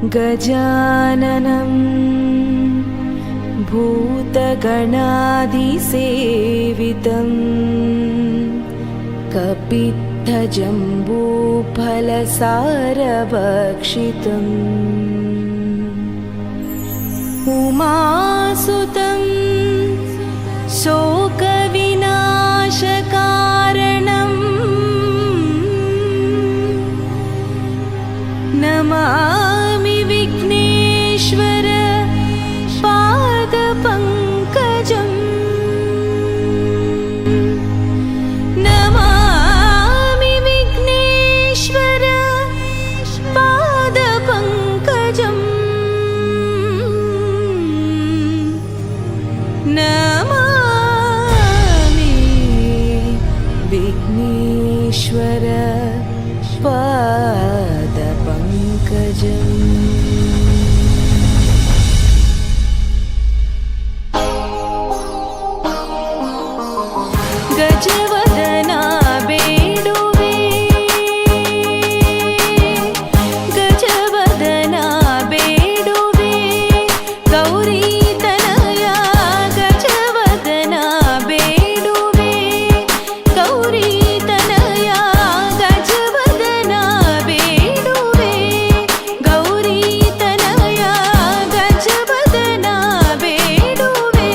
गजाननं भूतगणादिसेवितं कपित्थजम्बूफलसारभक्षितम् उमासुतं शोकविनाशकारणं नमामि विघ्नेश्वर पादपङ्कजम् नमामि विघ्नेश्वर पादपङ्कजम् नमामि विघ्नेश्वर पादपङ्कजम्। गजवदना बेडुवे गजवदना बेडुवे गौरी तनया गजवदना बेडुवे गौरी तनया गजवदना बेडुवे गौरी तनया गजवदना बेडुवे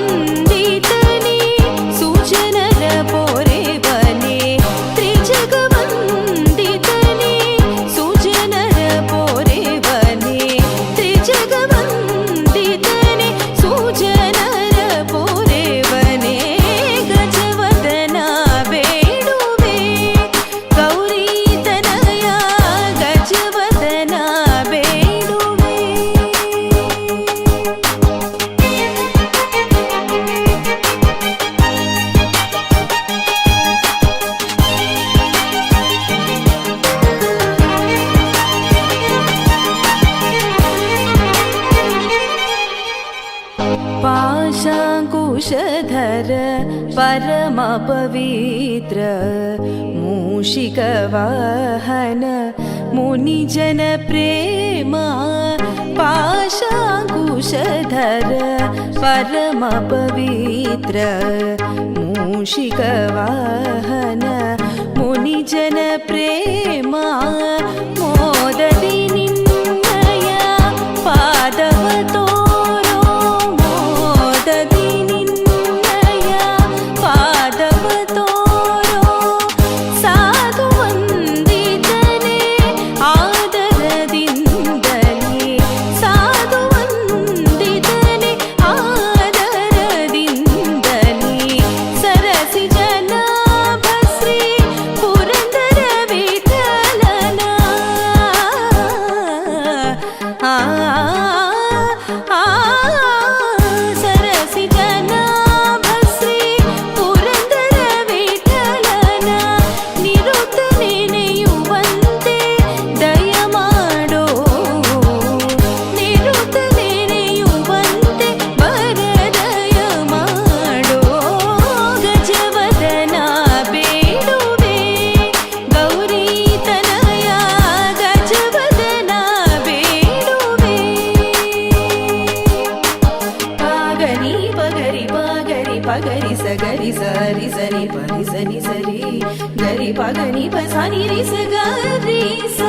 त्रिजगवन्दितने सुजनर पोरे बने त्रिजगवन्दितने सुजनर पोरे बने त्रिजगवन्दितने सुजनर पोरे बने गजवदना बेडुवे गौरी तनया गजवदना बेडुवे पाशाङ्कुशधर परमपवित्र मूषिकवाहन मुनिजन प्रेमा पाशाङ्कुशधर परमपवित्र मूषिकवाहन मुनिजन प्रेमा मोददि निन्नय पादव तोरो मोददि निन्नय पादव तोरो साधु ವಂದಿತನೆ ಆದರದಿಂದಲೇ ಸಾಧು ವಂದಿತನೆ ಆದರದಿಂದಲೇ ಸರಸಿ ಜನಾಭಶ್ರೀ ಪುರಂದರ ವಿಠಲನ ಸರಸಿ ಜನಾಭಶ್ರೀ ಪುರಂದರ ವಿಠಲನ ನಿರುತ ನೆನೆಯುವಂತೆ ದಯ ಮಾಡೋ ನಿರುತ ನೆನೆಯುವಂತೆ ಬರದಯ ಮಾಡೋ ಗಜವದನ ಬೇಡುವೆ ಗೌರಿ ತನಯ ಗಜವದನ ಬೇಡುವೆ ಪಾಗರಿ ಪಗರಿ ಪಾಗರಿ ಪಗರಿ ಸಗರಿ ಸರಿ ಸರಿ ಪರಿ ಸನಿ ಸರಿ ಗರಿ ಪಗನಿ ಪಸನಿ ರಿ ಸಗರಿ ಸ